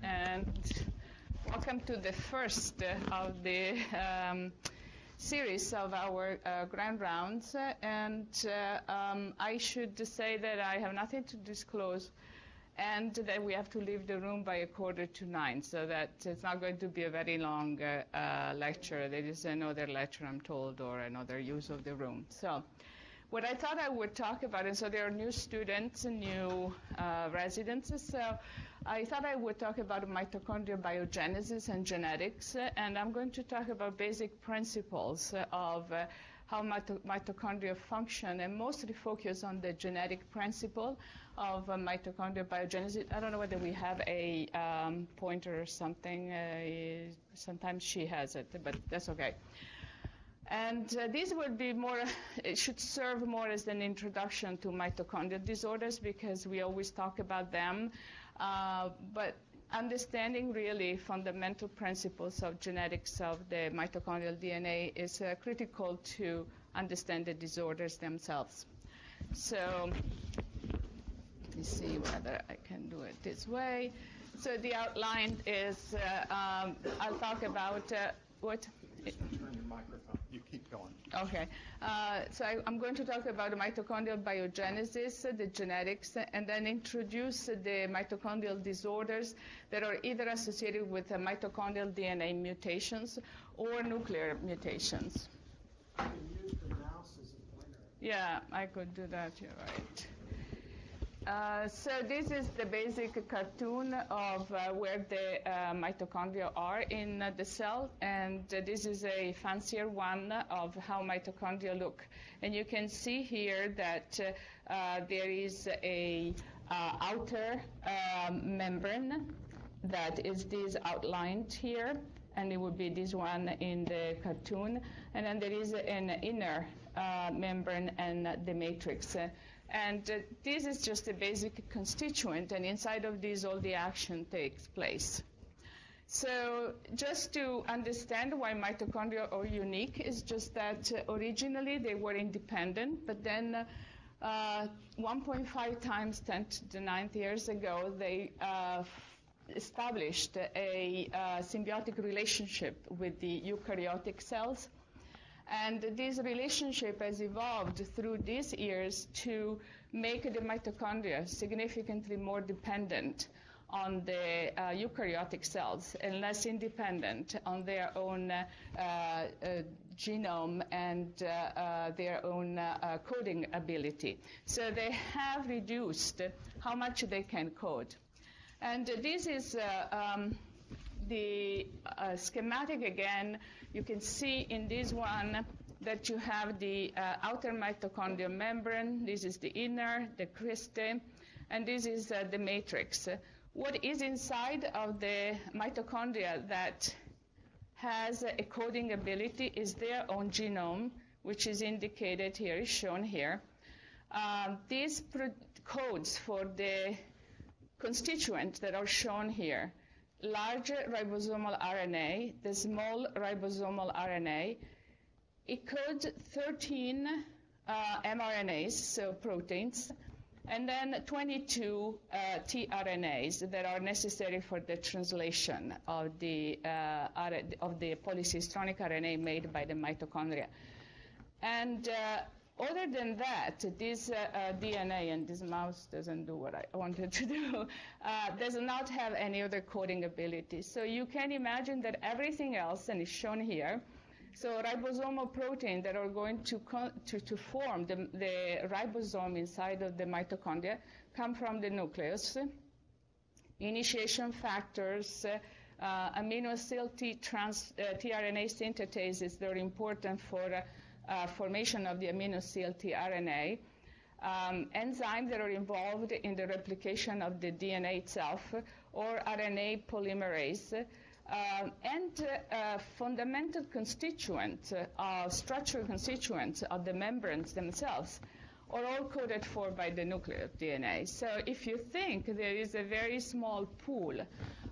and welcome to the first of the series of our grand rounds. And I should say that I have nothing to disclose, and that we have to leave the room by 8:45, so that it's not going to be a very long lecture. There is another lecture, I'm told, or another use of the room. So what I thought I would talk about, and so there are new students and new residents, so I thought I would talk about mitochondrial biogenesis and genetics, and I'm going to talk about basic principles of how mitochondria function, and mostly focus on the genetic principle of mitochondrial biogenesis. I don't know whether we have a pointer or something. Sometimes she has it, but that's okay. And this would be more, it should serve more as an introduction to mitochondrial disorders, because we always talk about them. But understanding really fundamental principles of genetics of the mitochondrial DNA is critical to understand the disorders themselves. So let me see whether I can do it this way. So the outline is, I'll talk about what? Turn your microphone. You keep going. Okay. So I'm going to talk about mitochondrial biogenesis, the genetics, and then introduce the mitochondrial disorders that are either associated with mitochondrial DNA mutations or nuclear mutations. You can use the mouse as a pointer. Yeah, I could do that. You're right. So this is the basic cartoon of where the mitochondria are in the cell, and this is a fancier one of how mitochondria look. And you can see here that there is a outer membrane that is this outlined here, and it would be this one in the cartoon. And then there is an inner membrane and the matrix. And this is just a basic constituent, and inside of this all the action takes place. So just to understand why mitochondria are unique is just that originally they were independent, but then 1.5 times 10 to the 9th years ago, they established a symbiotic relationship with the eukaryotic cells. And this relationship has evolved through these years to make the mitochondria significantly more dependent on the eukaryotic cells and less independent on their own genome and their own coding ability. So they have reduced how much they can code. And this is the schematic again. You can see in this one that you have the outer mitochondrial membrane. This is the inner, the cristae, and this is the matrix. What is inside of the mitochondria that has a coding ability is their own genome, which is indicated here, is shown here. These codes for the constituents that are shown here: larger ribosomal RNA, the small ribosomal RNA. It codes 13 mRNAs, so proteins, and then 22 tRNAs that are necessary for the translation of the polycistronic RNA made by the mitochondria. And other than that, this DNA, and this mouse doesn't do what I wanted to do, does not have any other coding ability. So you can imagine that everything else, and it's shown here, so ribosomal proteins that are going to form the ribosome inside of the mitochondria come from the nucleus. Initiation factors, aminoacyl tRNA synthetases that are important for formation of the aminoacyl tRNA, enzymes that are involved in the replication of the DNA itself, or RNA polymerase, and fundamental constituents, structural constituents of the membranes themselves, are all coded for by the nuclear DNA. So if you think there is a very small pool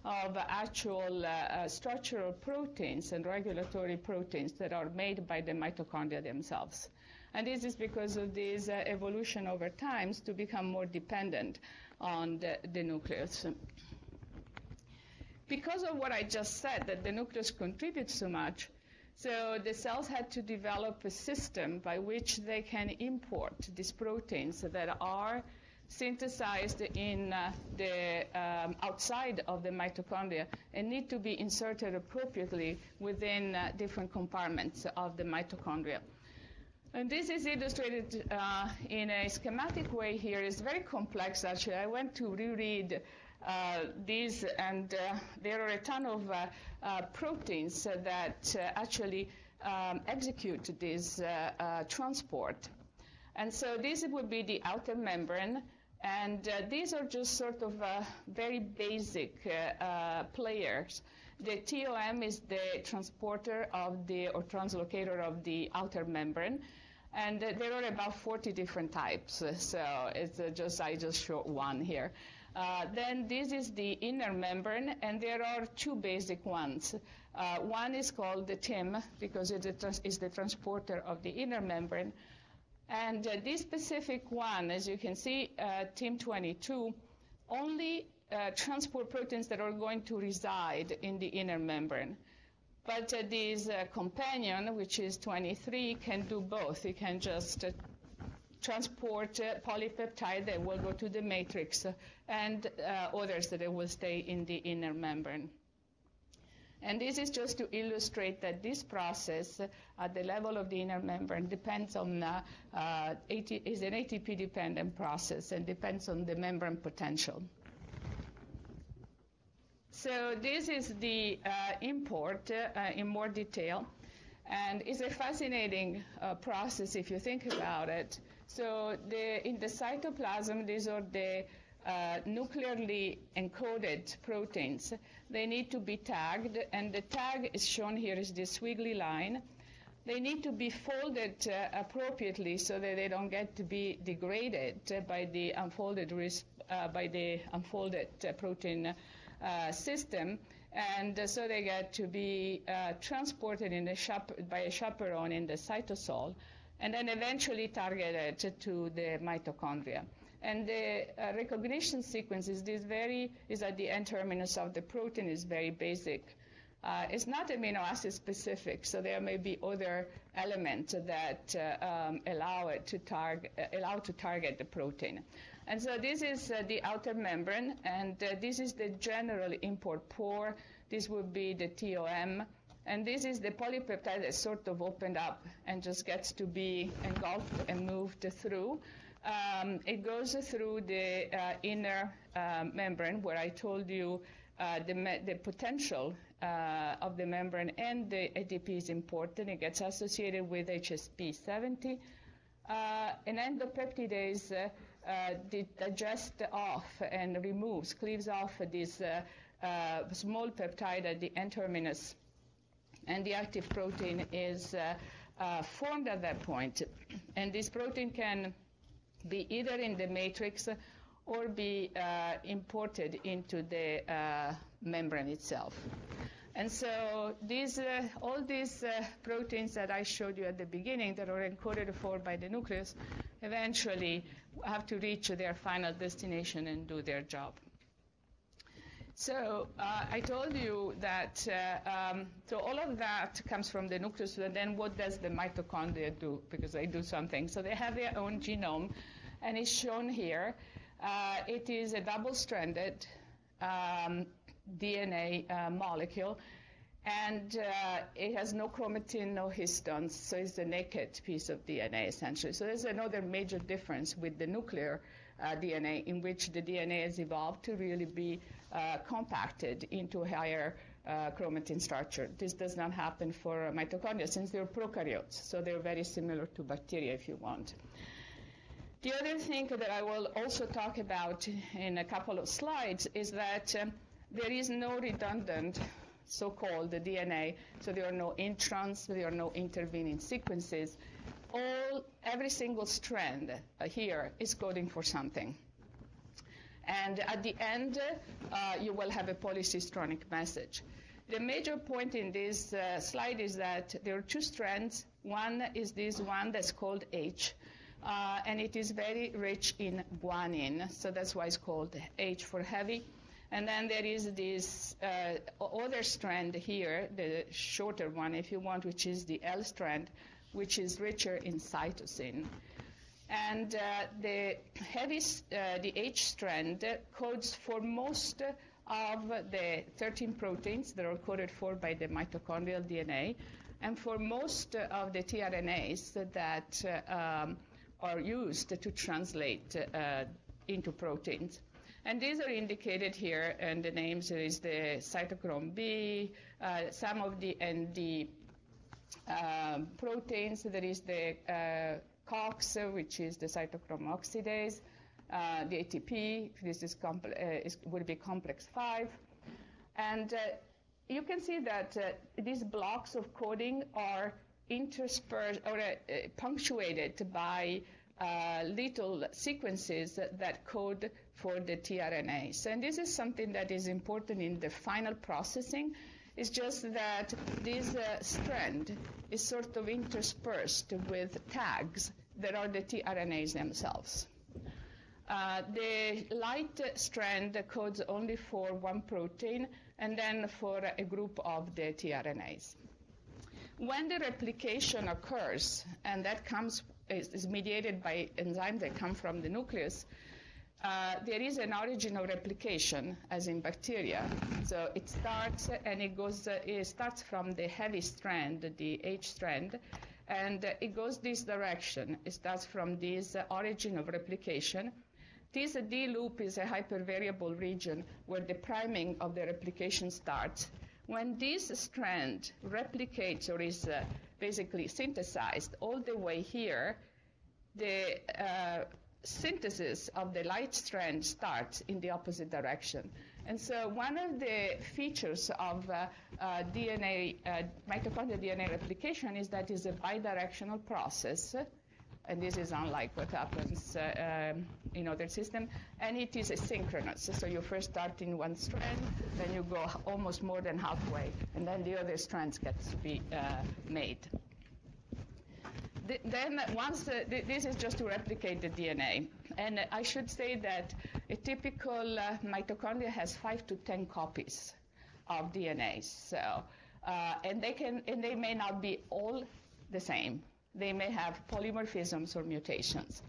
of actual structural proteins and regulatory proteins that are made by the mitochondria themselves. And this is because of this evolution over time to become more dependent on the nucleus. because of what I just said, that the nucleus contributes so much, so the cells had to develop a system by which they can import these proteins that are synthesized in the outside of the mitochondria and need to be inserted appropriately within different compartments of the mitochondria. And this is illustrated in a schematic way here. It's very complex, actually. I went to reread these, and there are a ton of proteins that actually execute this transport. And so this would be the outer membrane, and these are just sort of very basic players. The TOM is the transporter of the, or translocator of the outer membrane, and there are about 40 different types, so it's I just showed one here. Then this is the inner membrane, and there are two basic ones. One is called the TIM, because it is the transporter of the inner membrane. And this specific one, as you can see, TIM22, only transport proteins that are going to reside in the inner membrane. But this companion, which is 23, can do both. It can just transport polypeptide that will go to the matrix and others that will stay in the inner membrane. And this is just to illustrate that this process at the level of the inner membrane depends on, is an ATP-dependent process and depends on the membrane potential. So this is the import in more detail, and it's a fascinating process if you think about it. So in the cytoplasm, these are the nuclearly encoded proteins. They need to be tagged, and the tag is shown here is this wiggly line. They need to be folded appropriately so that they don't get to be degraded by the unfolded protein system, and so they get to be transported by a chaperone in the cytosol, and then eventually targeted to the mitochondria. And the recognition sequence is at the N-terminus of the protein, is very basic. It's not amino acid specific, so there may be other elements that allow to target the protein. And so this is the outer membrane, and this is the general import pore. This would be the TOM, and this is the polypeptide that sort of opened up and just gets to be engulfed and moved through. It goes through the inner membrane, where I told you the potential of the membrane and the ATP is important. It gets associated with HSP70. An endopeptidase digests off and cleaves off this small peptide at the N-terminus, and the active protein is formed at that point. And this protein can be either in the matrix or be imported into the membrane itself. And so all these proteins that I showed you at the beginning that are encoded for by the nucleus eventually have to reach their final destination and do their job. So I told you that, so all of that comes from the nucleus, and then what does the mitochondria do? Because they do something. So they have their own genome, and it's shown here. It is a double-stranded DNA molecule, and it has no chromatin, no histones, so it's a naked piece of DNA, essentially. So there's another major difference with the nuclear DNA, in which the DNA has evolved to really be compacted into a higher chromatin structure. This does not happen for mitochondria, since they're prokaryotes, so they're very similar to bacteria, if you want. The other thing that I will also talk about in a couple of slides is that there is no redundant so-called DNA, so there are no introns, there are no intervening sequences. Every single strand here is coding for something. And at the end, you will have a polycistronic message. The major point in this slide is that there are two strands. One is this one that's called H, and it is very rich in guanine, so that's why it's called H for heavy. And then there is this other strand here, the shorter one, if you want, which is the L strand, which is richer in cytosine. And the H strand codes for most of the 13 proteins that are coded for by the mitochondrial DNA, and for most of the tRNAs that are used to translate into proteins. And these are indicated here, and the names is the cytochrome B, some of the ND proteins. There is the COX, which is the cytochrome oxidase, the ATP. This is would be complex 5, and you can see that these blocks of coding are interspersed or punctuated by little sequences that code for the tRNAs. And this is something that is important in the final processing. It's just that this strand is sort of interspersed with tags that are the tRNAs themselves. The light strand codes only for one protein and then for a group of the tRNAs. When the replication occurs, and that is mediated by enzymes that come from the nucleus, there is an origin of replication, as in bacteria. So it starts, and it starts from the heavy strand, the H strand, and it goes this direction. It starts from this origin of replication. This D loop is a hypervariable region where the priming of the replication starts. When this strand replicates or is basically synthesized all the way here, the synthesis of the light strand starts in the opposite direction. And so one of the features of mitochondrial DNA replication is that it's a bidirectional process, and this is unlike what happens in other systems, and it is asynchronous. So you first start in one strand, then you go almost more than halfway, and then the other strands get to be made. Then once this is just to replicate the DNA, and I should say that a typical mitochondria has 5 to 10 copies of DNA. So, and they may not be all the same. They may have polymorphisms or mutations,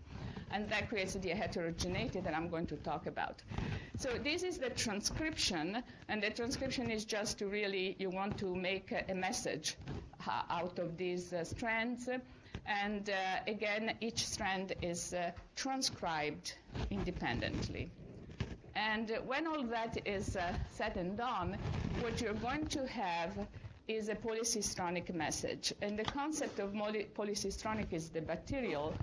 and that creates the heterogeneity that I'm going to talk about. So this is the transcription, and the transcription is just to really, you want to make a message out of these strands. And again, each strand is transcribed independently. And when all that is said and done, what you're going to have is a polycistronic message. And the concept of polycistronic is the bacterial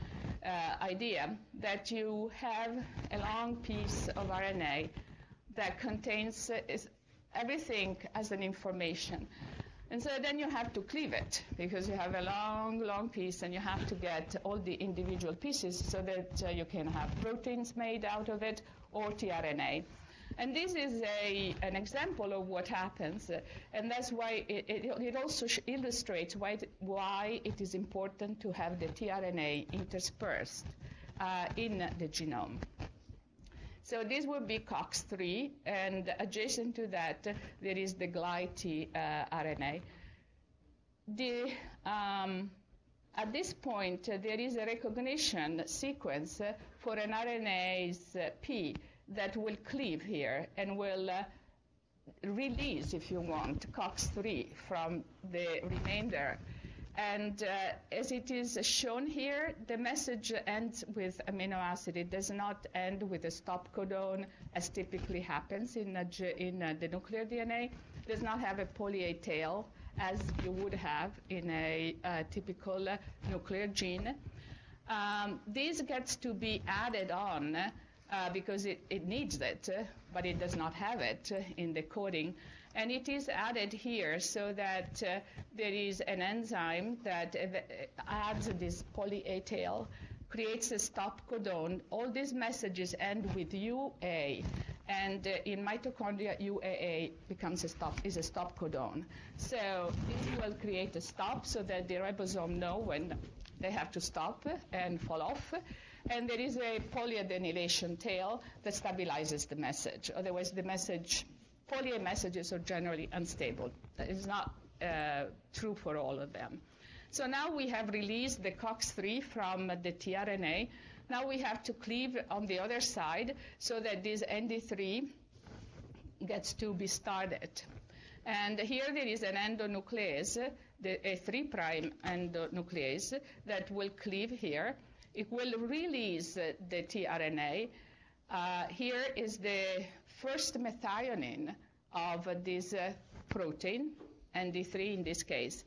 idea that you have a long piece of RNA that contains everything as an information. And so then you have to cleave it, because you have a long, long piece, and you have to get all the individual pieces so that you can have proteins made out of it or tRNA. And this is an example of what happens, and that's why it also illustrates why it is important to have the tRNA interspersed in the genome. So this would be COX-3, and adjacent to that, there is the GlyT RNA. At this point, there is a recognition sequence for an RNase P that will cleave here and will release, if you want, COX-3 from the remainder. And as it is shown here, the message ends with amino acid. It does not end with a stop codon, as typically happens in the nuclear DNA. It does not have a poly A tail, as you would have in a typical nuclear gene. This gets to be added on because it needs it, but it does not have it in the coding. And it is added here so that there is an enzyme that adds this poly A tail, creates a stop codon. All these messages end with UA, and in mitochondria, UAA becomes is a stop codon. So this will create a stop so that the ribosome know when they have to stop and fall off. and there is a polyadenylation tail that stabilizes the message. Otherwise, the poly messages are generally unstable. That is not true for all of them. So now we have released the COX-3 from the tRNA. Now we have to cleave on the other side so that this ND3 gets to be started. And here there is an endonuclease, a 3' endonuclease that will cleave here. It will release the tRNA. Here is the first methionine of this protein, ND3 in this case.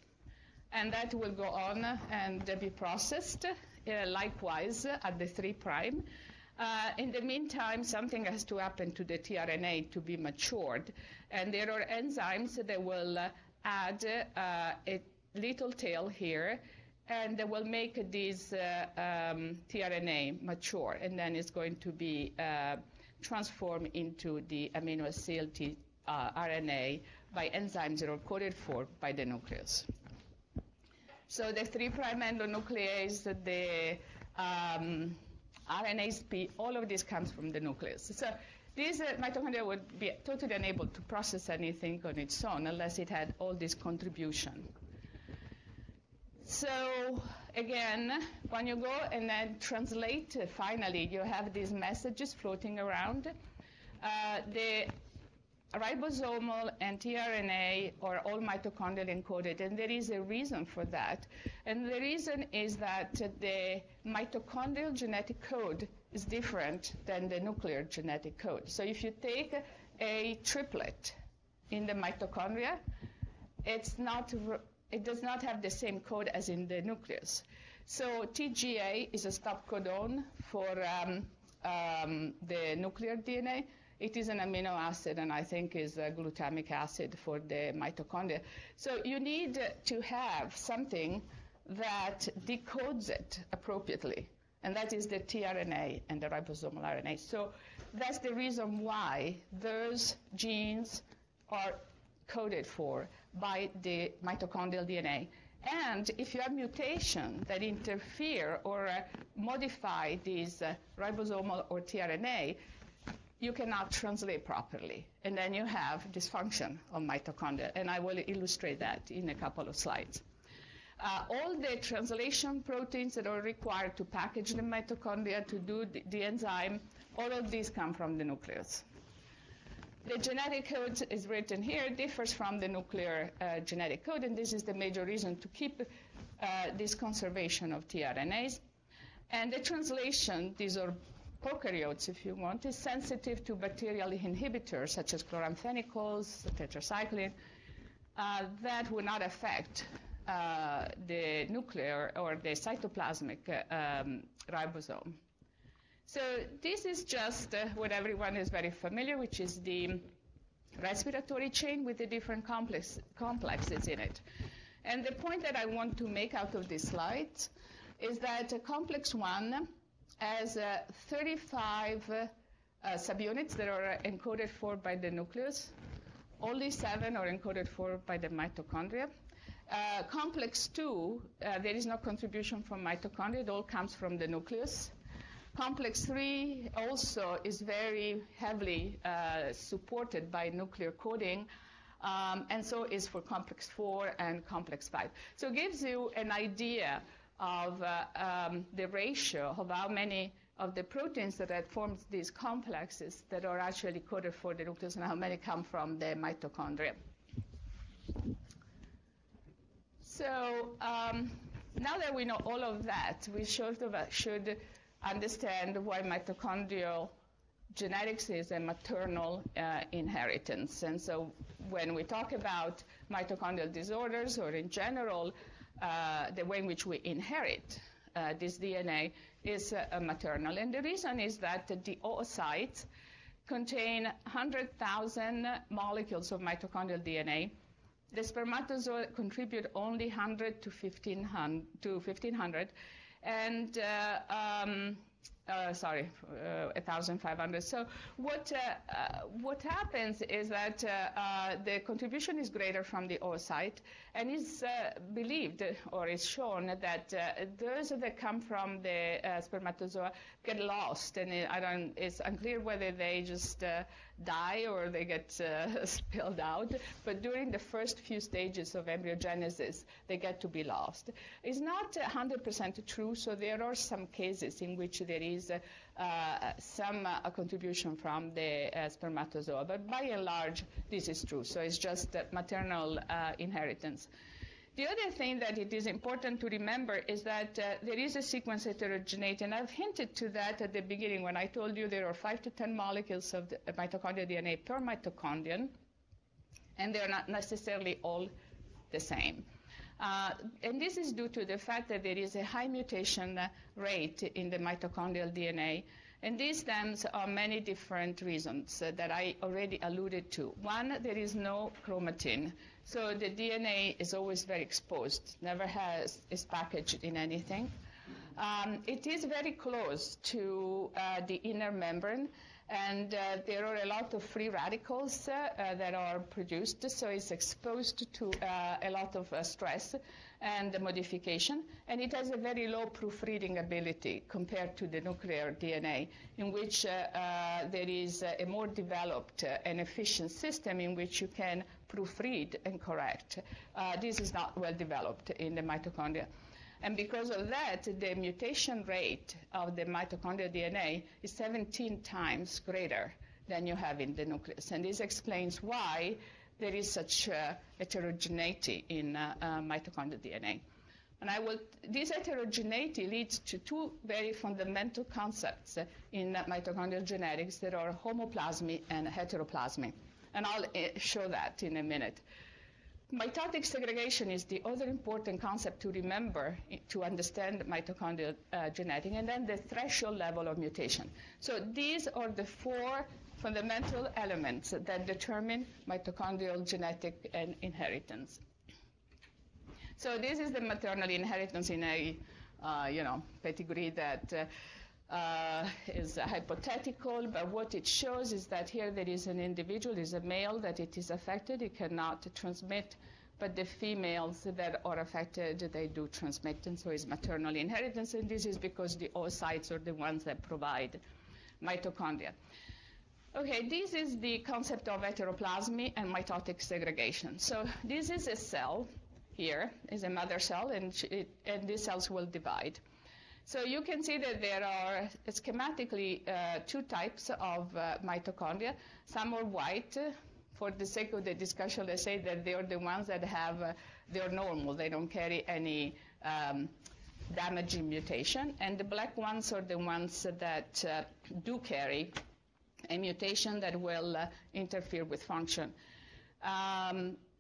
And that will go on and be processed likewise at the 3'. In the meantime, something has to happen to the tRNA to be matured. And there are enzymes that will add a little tail here, and they will make this tRNA mature. And then it's going to be transformed into the amino acid RNA by enzymes that are coded for by the nucleus. So the 3' endonuclease, the RNase P, all of this comes from the nucleus. So these mitochondria would be totally unable to process anything on its own unless it had all this contribution. So again, when you go and then translate, finally, you have these messages floating around. The ribosomal and tRNA are all mitochondrial encoded, and there is a reason for that. And the reason is that the mitochondrial genetic code is different than the nuclear genetic code. So if you take a triplet in the mitochondria, it does not have the same code as in the nucleus. So TGA is a stop codon for the nuclear DNA. It is an amino acid, and I think is a glutamic acid for the mitochondria. So you need to have something that decodes it appropriately, and that is the tRNA and the ribosomal RNA. So that's the reason why those genes are coded for by the mitochondrial DNA. And if you have mutation that interfere or modify these ribosomal or tRNA, you cannot translate properly, and then you have dysfunction of mitochondria, and I will illustrate that in a couple of slides. All the translation proteins that are required to package the mitochondria, to do the enzyme, all of these come from the nucleus. The genetic code is written here, differs from the nuclear genetic code, and this is the major reason to keep this conservation of tRNAs. And the translation, these are prokaryotes, if you want, is sensitive to bacterial inhibitors such as chloramphenicol, tetracycline, that will not affect the nuclear or the cytoplasmic ribosome. So this is just what everyone is very familiar, which is the respiratory chain with the different complexes in it. And the point that I want to make out of this slide is that complex 1 has 35 subunits that are encoded for by the nucleus. Only 7 are encoded for by the mitochondria. Complex 2, there is no contribution from mitochondria. It all comes from the nucleus. Complex 3 also is very heavily supported by nuclear coding, and so is for complex 4 and complex 5. So it gives you an idea of the ratio of how many of the proteins that form these complexes that are actually coded for the nucleus and how many come from the mitochondria. So now that we know all of that, we should understand why mitochondrial genetics is a maternal inheritance. And so when we talk about mitochondrial disorders, or in general, the way in which we inherit this DNA is maternal. And the reason is that the oocytes contain 100,000 molecules of mitochondrial DNA. The spermatozoa contribute only 100 to 1,500. And 1,500. So what happens is that the contribution is greater from the oocyte, and it's believed or is shown that those that come from the spermatozoa get lost, and it's unclear whether they just die or they get spilled out. But during the first few stages of embryogenesis, they get to be lost. It's not 100% true, so there are some cases in which there is some contribution from the spermatozoa, but by and large, this is true. So it's just maternal inheritance. The other thing that it is important to remember is that there is a sequence heterogeneity, and I've hinted to that at the beginning when I told you there are 5 to 10 molecules of the mitochondrial DNA per mitochondrion, and they're not necessarily all the same. And this is due to the fact that there is a high mutation rate in the mitochondrial DNA, and this stems on many different reasons that I already alluded to. One, there is no chromatin, so the DNA is always very exposed, never is packaged in anything. It is very close to the inner membrane, and there are a lot of free radicals that are produced, so it's exposed to a lot of stress and modification, and it has a very low proofreading ability compared to the nuclear DNA, in which there is a more developed and efficient system in which you can proofread and correct. This is not well developed in the mitochondria. And because of that, the mutation rate of the mitochondrial DNA is 17 times greater than you have in the nucleus. And this explains why there is such heterogeneity in mitochondrial DNA. And this heterogeneity leads to two very fundamental concepts in mitochondrial genetics that are homoplasmy and heteroplasmy. And I'll show that in a minute. Mitotic segregation is the other important concept to remember to understand mitochondrial genetics, and then the threshold level of mutation. So these are the four fundamental elements that determine mitochondrial genetic and inheritance. So this is the maternal inheritance in a pedigree that is hypothetical, but what it shows is that here there is an individual, is a male, that it is affected, it cannot transmit, but the females that are affected, they do transmit, and so it's maternal inheritance, and this is because the oocytes are the ones that provide mitochondria. Okay, this is the concept of heteroplasmy and mitotic segregation. So this is a cell here, is a mother cell, and these cells will divide. So you can see that there are schematically two types of mitochondria. Some are white. For the sake of the discussion, let's say that they are the ones that have, they're normal. They don't carry any damaging mutation. And the black ones are the ones that do carry a mutation that will interfere with function.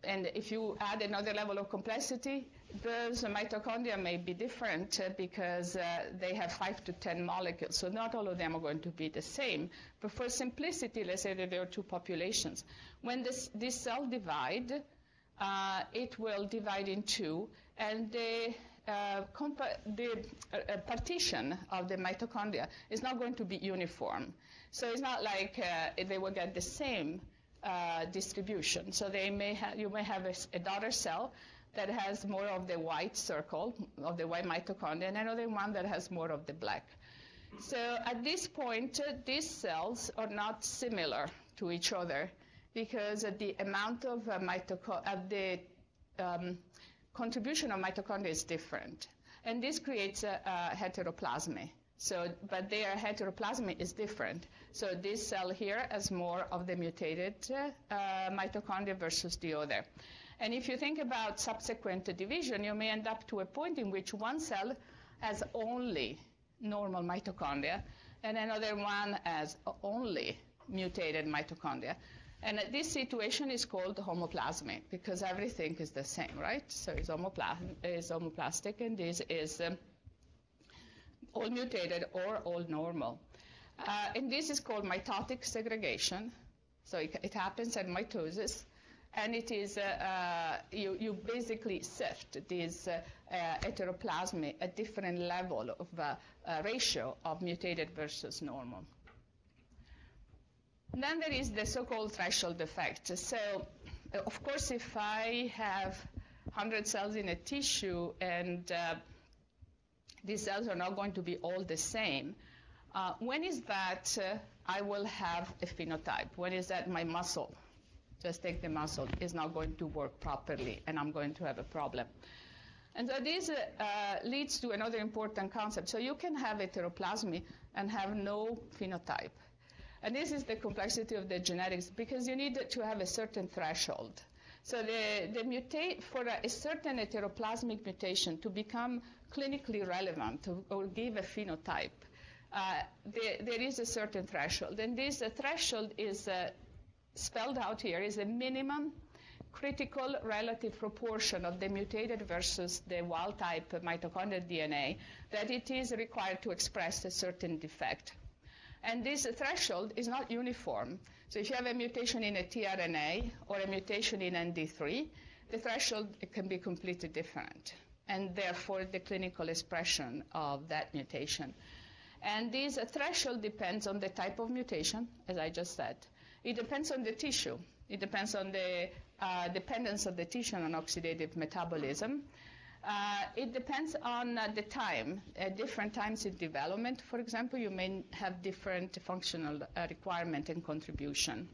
And if you add another level of complexity, those mitochondria may be different because they have 5 to 10 molecules, so not all of them are going to be the same. But for simplicity, let's say that there are two populations. When this cell divide, it will divide in two, and the partition of the mitochondria is not going to be uniform. So it's not like they will get the same distribution. So you may have a daughter cell that has more of the white circle, of the white mitochondria, and another one that has more of the black. So at this point, these cells are not similar to each other because the amount of contribution of mitochondria is different. And this creates a heteroplasmy. So, but their heteroplasmy is different. So this cell here has more of the mutated mitochondria versus the other. And if you think about subsequent division, you may end up to a point in which one cell has only normal mitochondria, and another one has only mutated mitochondria. And this situation is called homoplasmy because everything is the same, right? So it's homoplastic, and this is all mutated or all normal. And this is called mitotic segregation. So it happens at mitosis. and it is, you basically sift this heteroplasmy at different level of ratio of mutated versus normal. Then there is the so-called threshold effect. So, of course, if I have 100 cells in a tissue and these cells are not going to be all the same, when is that I will have a phenotype? When is that my muscle, just take the muscle, is not going to work properly and I'm going to have a problem? And so this leads to another important concept. So you can have heteroplasmy and have no phenotype. And this is the complexity of the genetics, because you need to have a certain threshold. So for a certain heteroplasmic mutation to become clinically relevant or give a phenotype, there is a certain threshold. And this threshold is spelled out here, is a minimum critical relative proportion of the mutated versus the wild-type mitochondrial DNA that it is required to express a certain defect. And this threshold is not uniform. So if you have a mutation in a tRNA or a mutation in ND3, the threshold can be completely different, and therefore the clinical expression of that mutation. And this threshold depends on the type of mutation, as I just said. It depends on the tissue. It depends on the dependence of the tissue on oxidative metabolism. It depends on the time. At different times in development, for example, you may have different functional requirement and contribution.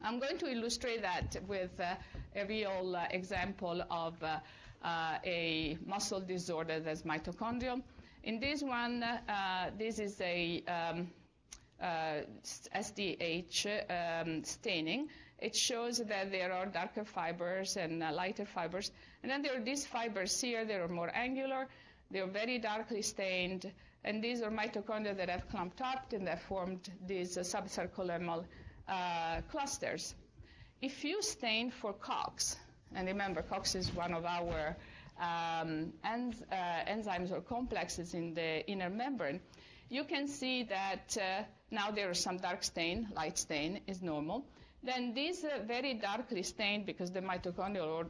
I'm going to illustrate that with a real example of a muscle disorder that's mitochondrial. In this one, this is a SDH staining. It shows that there are darker fibers and lighter fibers. And then there are these fibers here. They are more angular. They are very darkly stained. And these are mitochondria that have clumped up and have formed these subcircular clusters. If you stain for COX, and remember, COX is one of our enzymes or complexes in the inner membrane, you can see that now there is some dark stain, light stain is normal. Then this very darkly stained, because the mitochondrial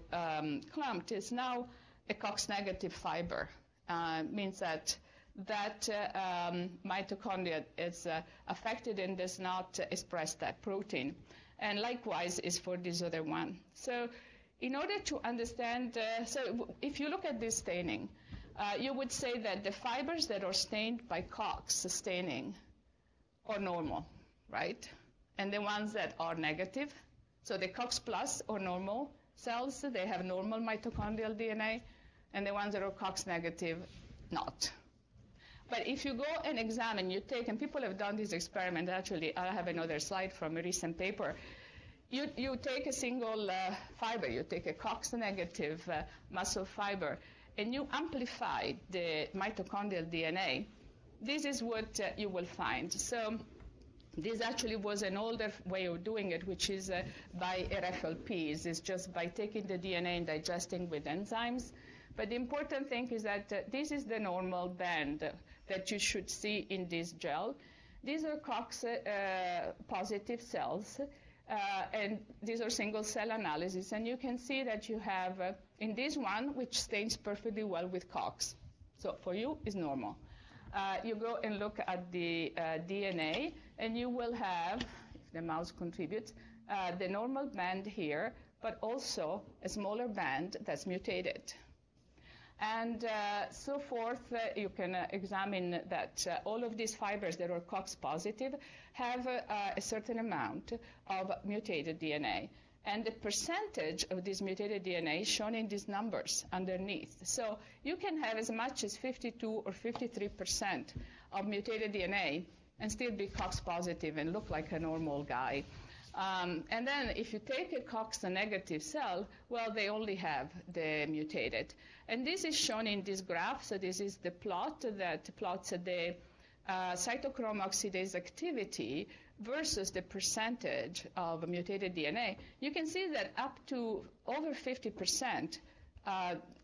clumped, is now a COX-negative fiber. Means that mitochondria is affected and does not express that protein. And likewise is for this other one. So in order to understand, so if you look at this staining, you would say that the fibers that are stained by COX staining are normal, right? And the ones that are negative, so the COX plus or normal cells, they have normal mitochondrial DNA, and the ones that are COX negative, not. But if you go and examine, you take, and people have done this experiment, actually, I have another slide from a recent paper. You take a single fiber, you take a COX negative muscle fiber, and you amplify the mitochondrial DNA. This is what you will find. So this actually was an older way of doing it, which is by RFLPs. It's just by taking the DNA and digesting with enzymes. But the important thing is that this is the normal band that you should see in this gel. These are COX positive cells, and these are single cell analysis. And you can see that you have, in this one, which stains perfectly well with COX. So for you, it's normal. You go and look at the DNA, and you will have, if the mouse contributes, the normal band here, but also a smaller band that's mutated. And so forth, you can examine that all of these fibers that are COX positive have a certain amount of mutated DNA. And the percentage of this mutated DNA is shown in these numbers underneath. So you can have as much as 52 or 53% of mutated DNA and still be COX positive and look like a normal guy. And then if you take a COX negative cell, well, they only have the mutated. And this is shown in this graph. So this is the plot that plots the cytochrome oxidase activity versus the percentage of mutated DNA. You can see that up to over 50%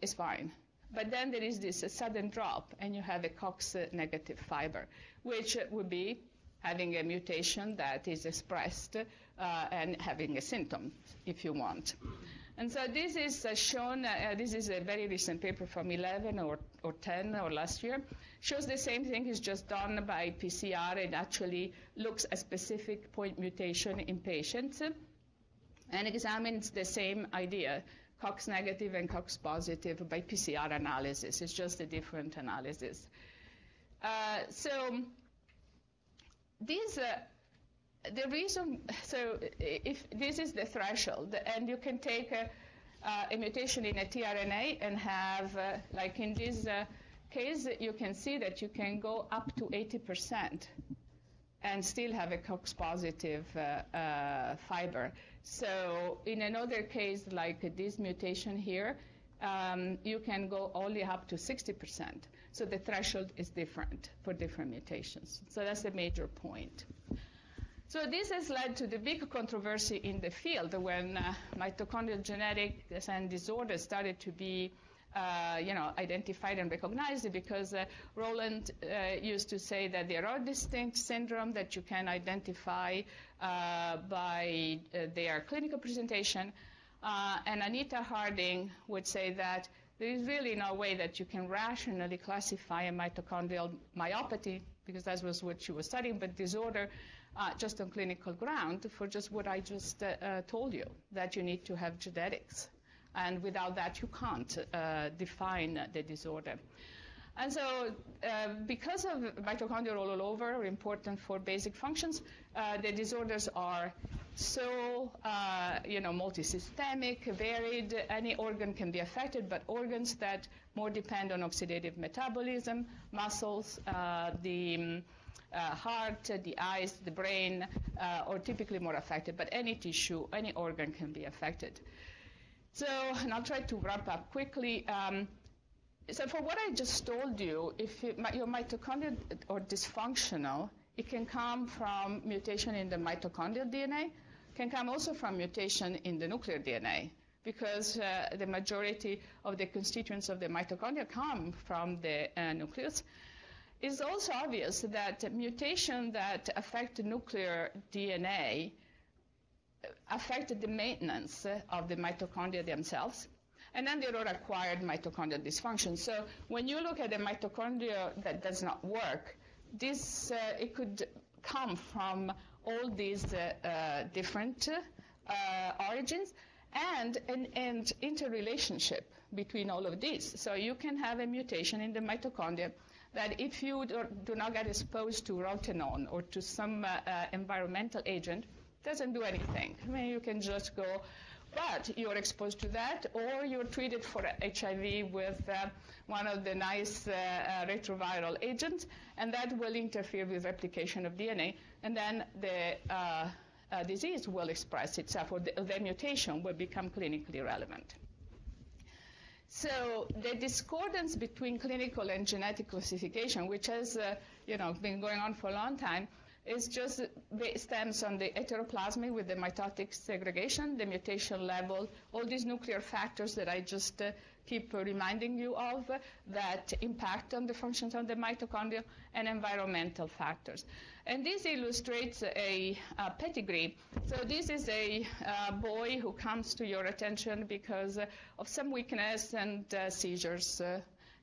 is fine. But then there is this sudden drop, and you have a COX negative fiber, which would be having a mutation that is expressed and having a symptom, if you want. And so this is shown, this is a very recent paper from 11 or 10 or last year, shows the same thing. It's just done by PCR and actually looks at specific point mutation in patients and examines the same idea, COX negative and COX positive by PCR analysis. It's just a different analysis. So these, the reason, so if this is the threshold, and you can take a mutation in a tRNA and have, like in this case, you can see that you can go up to 80% and still have a COX positive fiber. So in another case, like this mutation here, you can go only up to 60%. So the threshold is different for different mutations. So that's a major point. So this has led to the big controversy in the field when mitochondrial genetics and disorders started to be identified and recognized, because Roland used to say that there are distinct syndromes that you can identify by their clinical presentation, and Anita Harding would say that there is really no way that you can rationally classify a mitochondrial myopathy, because that was what she was studying, but disorder just on clinical ground for just what I just told you, that you need to have genetics. And without that, you can't define the disorder. And so because of mitochondria all over, important for basic functions, the disorders are so, multisystemic, varied. Any organ can be affected, but organs that more depend on oxidative metabolism, muscles, the heart, the eyes, the brain, are typically more affected. But any tissue, any organ can be affected. So, and I'll try to wrap up quickly. So for what I just told you, if your mitochondria are dysfunctional, it can come from mutation in the mitochondrial DNA, can come also from mutation in the nuclear DNA, because the majority of the constituents of the mitochondria come from the nucleus. It's also obvious that mutation that affect the nuclear DNA affect the maintenance of the mitochondria themselves, and then there are acquired mitochondrial dysfunction. So when you look at a mitochondria that does not work, this it could come from all these different origins and interrelationship between all of these. So you can have a mutation in the mitochondria that if you do not get exposed to rotenone or to some environmental agent, doesn't do anything. I mean, you can just go, but you're exposed to that, or you're treated for HIV with one of the nice retroviral agents, and that will interfere with replication of DNA, and then the disease will express itself, or the mutation will become clinically relevant. So the discordance between clinical and genetic classification, which has been going on for a long time, is just stems on the heteroplasmy with the mitotic segregation, the mutation level, all these nuclear factors that I just keep reminding you of that impact on the functions of the mitochondria, and environmental factors. And this illustrates a pedigree. So this is a boy who comes to your attention because of some weakness and seizures.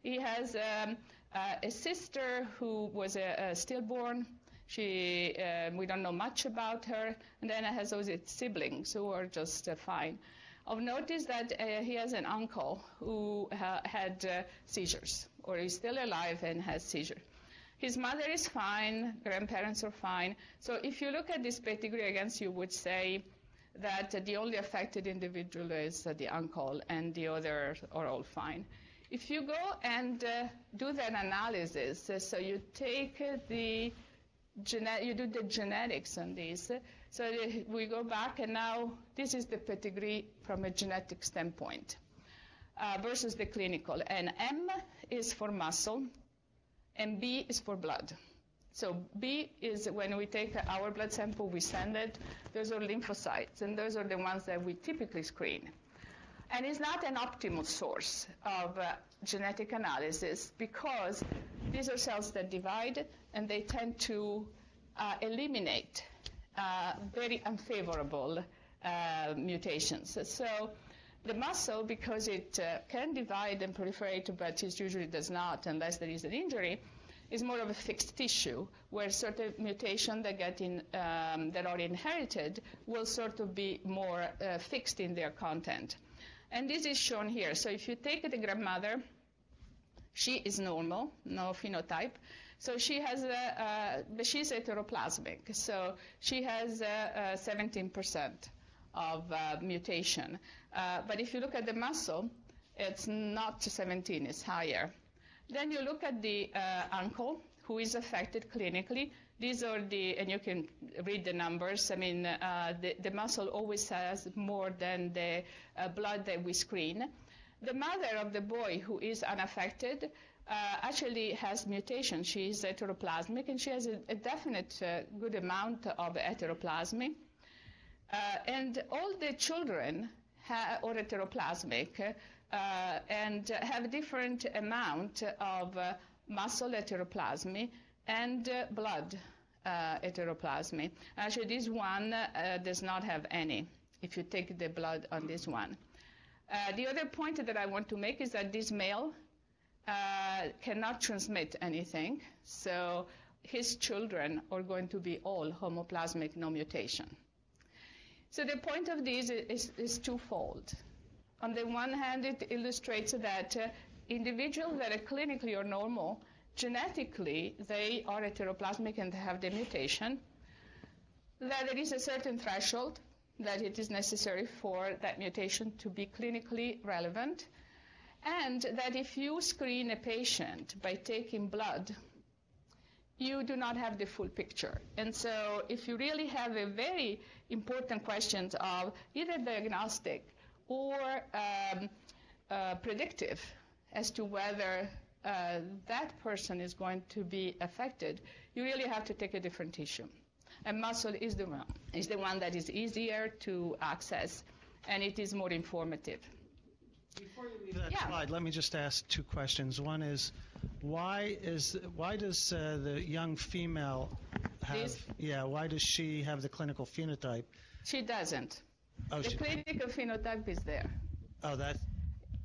He has a sister who was a stillborn. We don't know much about her, and then has also siblings who are just fine. Of note is that he has an uncle who had seizures, or is still alive and has seizures. His mother is fine, grandparents are fine. So if you look at this pedigree, against you would say that the only affected individual is the uncle, and the others are all fine. If you go and do that analysis, so you take you do the genetics on these. So we go back, and now this is the pedigree from a genetic standpoint versus the clinical. And M is for muscle, and B is for blood. So B is when we take our blood sample, we send it. Those are lymphocytes, and those are the ones that we typically screen. And it's not an optimal source of genetic analysis, because these are cells that divide, and they tend to eliminate very unfavorable mutations. So the muscle, because it can divide and proliferate, but it usually does not unless there is an injury, is more of a fixed tissue, where certain mutations that are inherited will sort of be more fixed in their content. And this is shown here. So if you take the grandmother, she is normal, no phenotype. So she has, but she's heteroplasmic. So she has 17% of mutation. But if you look at the muscle, it's not 17, it's higher. Then you look at the uncle, who is affected clinically. These are and you can read the numbers. I mean, the muscle always has more than the blood that we screen. The mother of the boy who is unaffected actually has mutation. She is heteroplasmic, and she has a definite good amount of heteroplasmy. And all the children are heteroplasmic and have different amount of muscle heteroplasmy and blood heteroplasmy. Actually, this one does not have any, if you take the blood on this one. The other point that I want to make is that this male cannot transmit anything, so his children are going to be all homoplasmic, no mutation. So the point of this is twofold. On the one hand, it illustrates that individuals that are clinically or normal, genetically, they are heteroplasmic and have the mutation, that there is a certain threshold that it is necessary for that mutation to be clinically relevant, and that if you screen a patient by taking blood, you do not have the full picture. And so if you really have a very important question of either diagnostic or predictive as to whether that person is going to be affected, you really have to take a different tissue. And muscle is the one that is easier to access, and it is more informative. Before you leave that slide, let me just ask two questions. One is, why does the young female have? Why does she have the clinical phenotype? She doesn't. Oh, the clinical phenotype is there. Oh, that.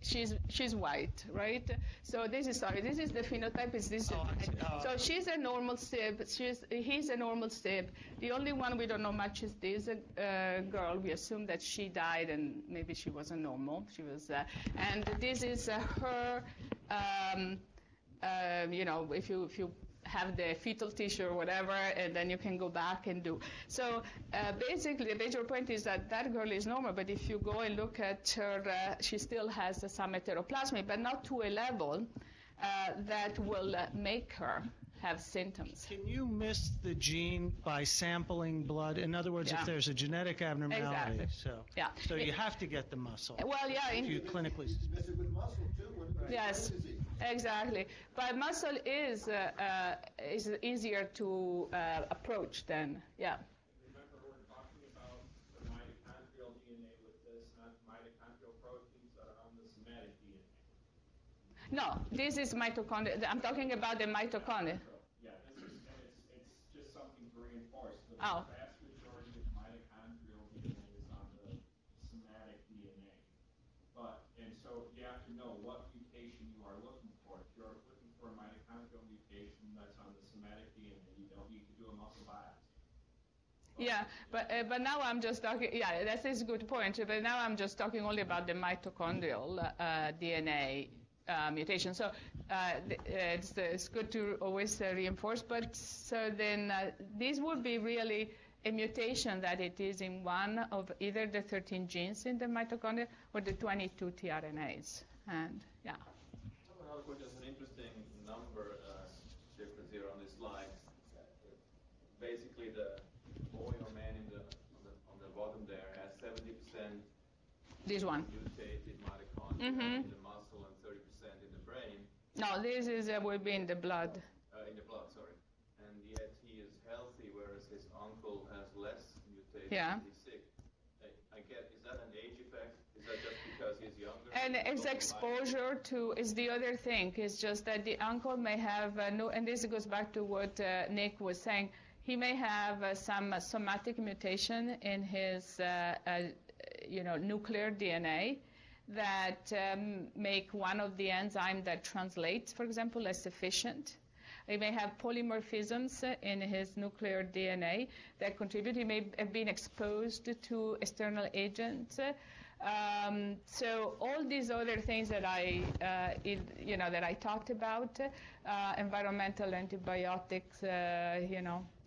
She's white, right? So this is the phenotype. So she's a normal SIB. He's a normal SIB. The only one we don't know much is this girl. We assume that she died and maybe she wasn't normal. She was, and this is her. If you have the fetal tissue or whatever, and then you can go back and do. So basically, the major point is that girl is normal, but if you go and look at her, she still has some heteroplasmy, but not to a level that will make her have symptoms. Can you miss the gene by sampling blood? In other words, if there's a genetic abnormality. Exactly. So you have to get the muscle. Well, if you clinically. Miss it with muscle too. Yes. Exactly, but muscle is easier to approach than, Remember, we're talking about the mitochondrial DNA with this, not mitochondrial proteins that are on the somatic DNA. No, this is mitochondria. I'm talking about the mitochondria. Yeah, it's just something to reinforce. The Oh. vast majority of mitochondrial DNA is on the somatic DNA. And so you have to know what mutation you are looking for. If you're looking for a mitochondrial mutation that's on the somatic DNA, you don't need to do a muscle biopsy. Yeah, but now I'm just talking. Yeah, that is a good point. But now I'm just talking only about the mitochondrial DNA mutation. So it's good to always reinforce. But so then this would be really a mutation that it is in one of either the 13 genes in the mitochondria or the 22 tRNAs. And Another question is an interesting number difference here on this slide. Basically, the boy or man on the bottom there has 70% this one. mutated mitochondria in the muscle and 30% in the brain. No, this is will be in the blood. In the blood, sorry. And yet he is healthy, whereas his uncle has less mutated. Yeah. He's sick. I get. Is that an age effect? Is that just because he's younger? And it's exposure to is the other thing. It's just that the uncle may have no. And this goes back to what Nick was saying. he may have some somatic mutation in his nuclear DNA that make one of the enzymes that translates, for example, less efficient. He may have polymorphisms in his nuclear DNA that contribute. He may have been exposed to external agents. So all these other things that I talked about, environmental, antibiotics,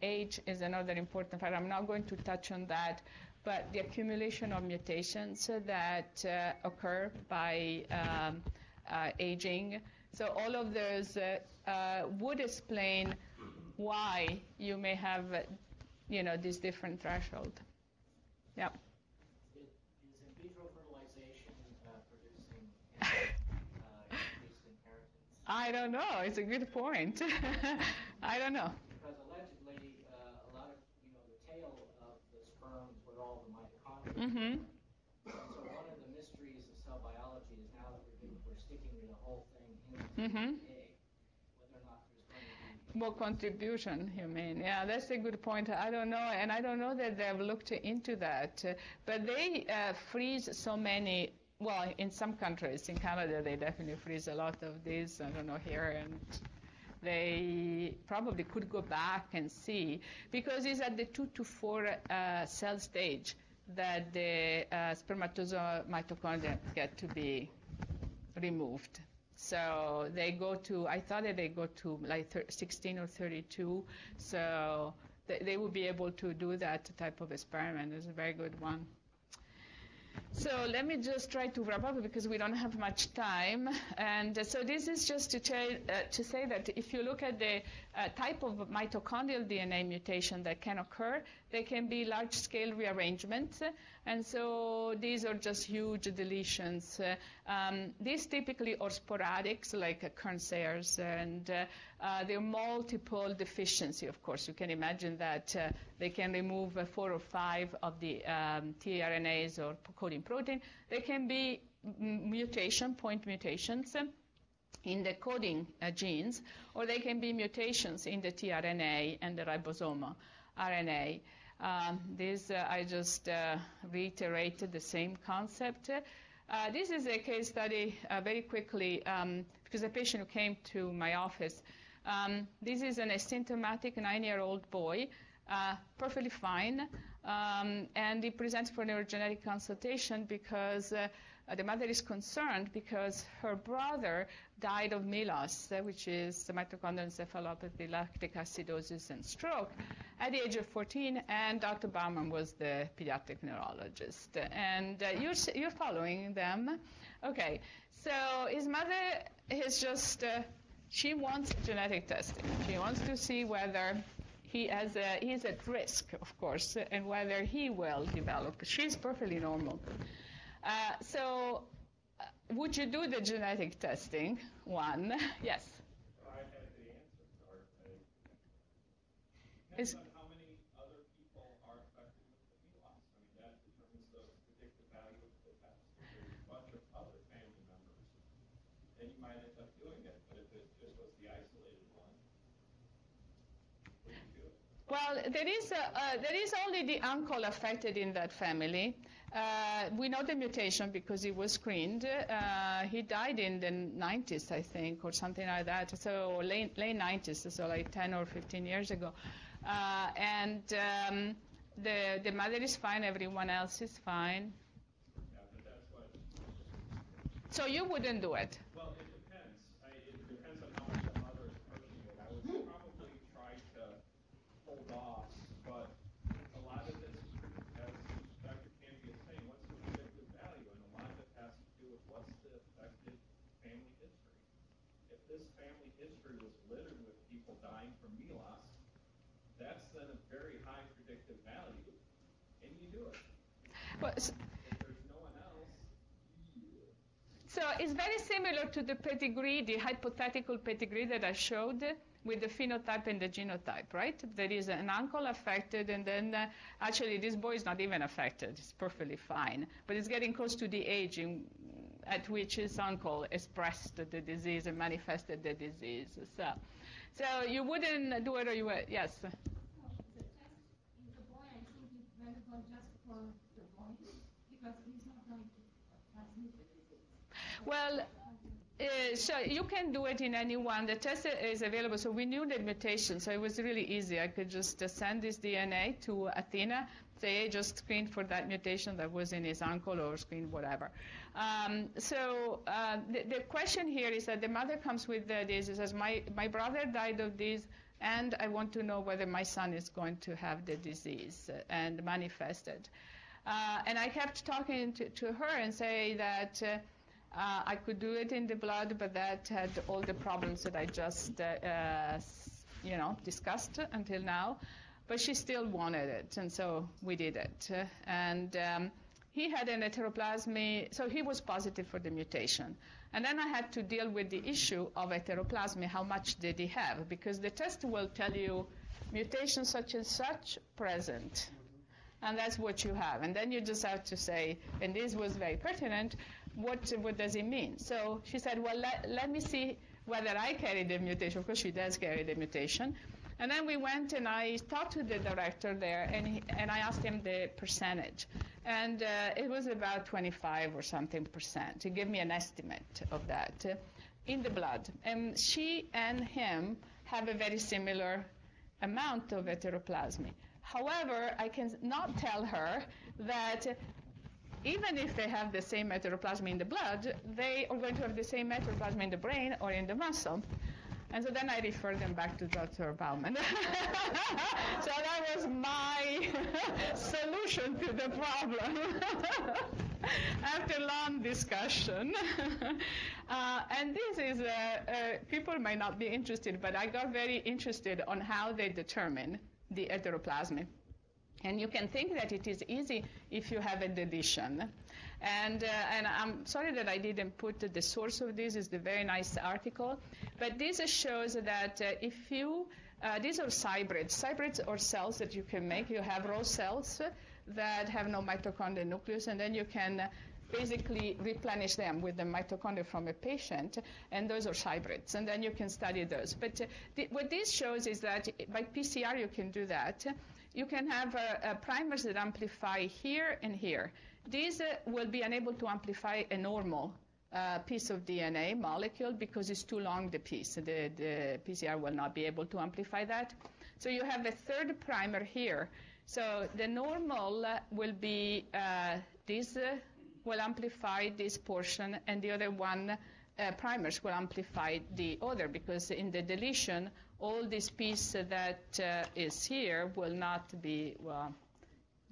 age is another important factor. I'm not going to touch on that, but the accumulation of mutations that occur by aging. So all of those would explain why you may have, this different threshold. Yeah. Is in vitro fertilization producing increased inheritance? I don't know. It's a good point. I don't know. Because allegedly, a lot of, the tail of the sperms with all the mitochondria. Mm-hmm. And so one of the mysteries of cell biology is now that we're sticking the whole thing into Mm-hmm. the egg, whether or not there's going to be More contribution, you mean? Yeah, that's a good point. I don't know, and I don't know that they've looked into that. But they freeze so many. Well, in some countries, in Canada, they definitely freeze a lot of these. I don't know here, and they probably could go back and see, because it's at the 2 to 4 cell stage that the spermatozoa mitochondria get to be removed. So they go to, I thought that they go to like 16 or 32, so they will be able to do that type of experiment. It's a very good one. So let me just try to wrap up because we don't have much time. And so this is just to say that if you look at the type of mitochondrial DNA mutation that can occur, they can be large-scale rearrangements. And so these are just huge deletions. These typically are sporadic, so like Kern-Sayers, and there are multiple deficiency, of course. You can imagine that they can remove 4 or 5 of the tRNAs or coding protein. There can be point mutations in the coding genes, or they can be mutations in the tRNA and the ribosome RNA. I just reiterated the same concept. This is a case study very quickly because a patient who came to my office. This is an asymptomatic 9-year-old boy, perfectly fine, and he presents for neurogenetic consultation because the mother is concerned because her brother died of MELAS, which is the mitochondrial encephalopathy, lactic acidosis, and stroke, at the age of 14, and Dr. Baumann was the pediatric neurologist. And you're following them. Okay, so his mother is just, she wants genetic testing. She wants to see whether he's at risk, of course, and whether he will develop. She's perfectly normal. So would you do the genetic testing? One, yes. I had the answer, Art. Depends on how many other people are affected with the MELAS. I mean, that determines the predictive value of the test. If there's a bunch of other family members, then you might end up doing it. But if it just was the isolated one, would you do it? Well, there is only the uncle affected in that family. We know the mutation because he was screened. He died in the 90s, I think, or something like that. So late 90s, so like 10 or 15 years ago. And the mother is fine. Everyone else is fine. Yeah, but that's what. So you wouldn't do it? Well, it depends. It depends on how much the mother is pushing it. I would probably try to hold off, but a lot of this, as Dr. Cambi is saying, what's the predictive value? And a lot of it has to do with what's the affected family history. If this family history was littered with people dying from MELAS, that's then a very high predictive value, and you do it. But, If there's no one else, so it's very similar to the pedigree, the hypothetical pedigree that I showed with the phenotype and the genotype, right? There is an uncle affected, and then actually this boy is not even affected. It's perfectly fine. But it's getting close to the age at which his uncle expressed the disease and manifested the disease. So you wouldn't do it, or you would? Yes? The Well, so you can do it in anyone. The test is available. So we knew the mutation, so it was really easy. I could just send this DNA to Athena, say, hey, just screen for that mutation that was in his uncle, or screen whatever. The question here is that the mother comes with this. It says, my brother died of this, and I want to know whether my son is going to have the disease and manifested. And I kept talking to her and say that I could do it in the blood, but that had all the problems that I just, discussed until now. But she still wanted it, and so we did it. He had an heteroplasmy, so he was positive for the mutation. And then I had to deal with the issue of heteroplasmy, how much did he have? Because the test will tell you mutation such and such present. And that's what you have. And then you just have to say, and this was very pertinent, what does it mean? So she said, well, let me see whether I carry the mutation. Of course, she does carry the mutation. And then we went and I talked to the director there, and I asked him the percentage. And it was about 25 or something percent. He gave me an estimate of that in the blood. And she and him have a very similar amount of heteroplasmy. However, I can not tell her that even if they have the same heteroplasmy in the blood, they are going to have the same heteroplasmy in the brain or in the muscle. And so then I referred them back to Dr. Bauman. So that was my solution to the problem after long discussion. And this is, people might not be interested, but I got very interested on how they determine the heteroplasmy. And you can think that it is easy if you have a deletion. And I'm sorry that I didn't put the source of this. It's a very nice article. But this shows that if you, these are cybrids. Cybrids are cells that you can make. You have raw cells that have no mitochondrial nucleus, and then you can basically replenish them with the mitochondria from a patient, and those are hybrids, and then you can study those. But what this shows is that by PCR you can do that. You can have primers that amplify here and here. These will be unable to amplify a normal piece of DNA molecule because it's too long, the piece. The PCR will not be able to amplify that. So you have a third primer here. So the normal will be this will amplify this portion, and the other one primers will amplify the other, because in the deletion, all this piece that is here will not be, well,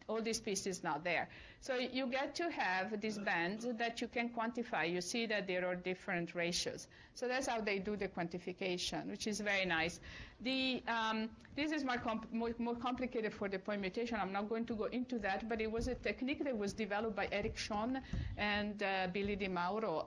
all this piece is not there. So you get to have these bands that you can quantify. You see that there are different ratios. So that's how they do the quantification, which is very nice. This is more complicated for the point mutation. I'm not going to go into that, but it was a technique that was developed by Eric Schoen and Billy Di Mauro.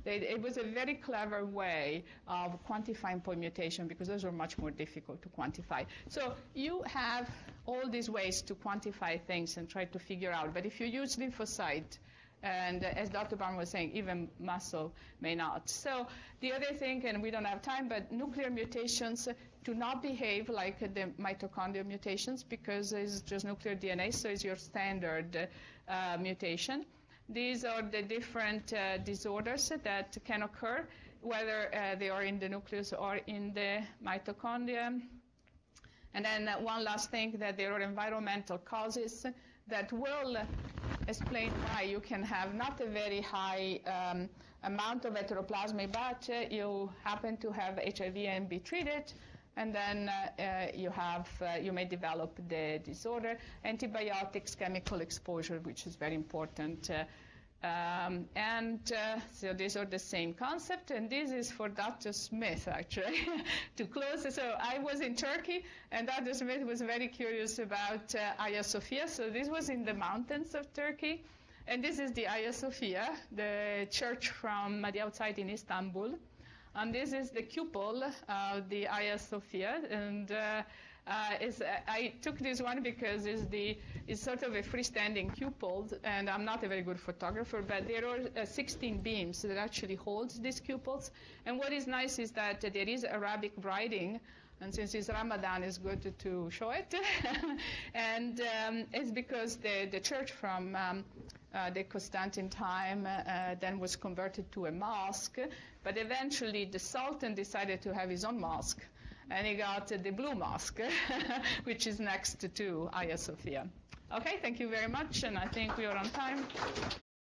It was a very clever way of quantifying point mutation, because those are much more difficult to quantify. So you have all these ways to quantify things and try to figure out. But if you use lymphocyte, and as Dr. Baum was saying, even muscle may not. So the other thing, and we don't have time, but nuclear mutations do not behave like the mitochondrial mutations, because it's just nuclear DNA, so it's your standard mutation. These are the different disorders that can occur, whether they are in the nucleus or in the mitochondria. And then one last thing, that there are environmental causes that will explain why you can have not a very high amount of heteroplasmy, but you happen to have HIV and be treated, and then you may develop the disorder. Antibiotics, chemical exposure, which is very important. So these are the same concept, and this is for Dr. Smith, actually, to close. So I was in Turkey, and Dr. Smith was very curious about Hagia Sophia. So this was in the mountains of Turkey, and this is the Hagia Sophia, the church from the outside in Istanbul. And this is the cupola of the Hagia Sophia, and I took this one because it's sort of a freestanding cupola, and I'm not a very good photographer, but there are 16 beams that actually hold these cupolas. And what is nice is that there is Arabic writing, and since it's Ramadan, it's good to show it. And it's because the church from the Constantin time, then was converted to a mosque, but eventually the Sultan decided to have his own mosque, and he got the Blue Mosque, which is next to Hagia Sophia. Okay, thank you very much, and I think we are on time.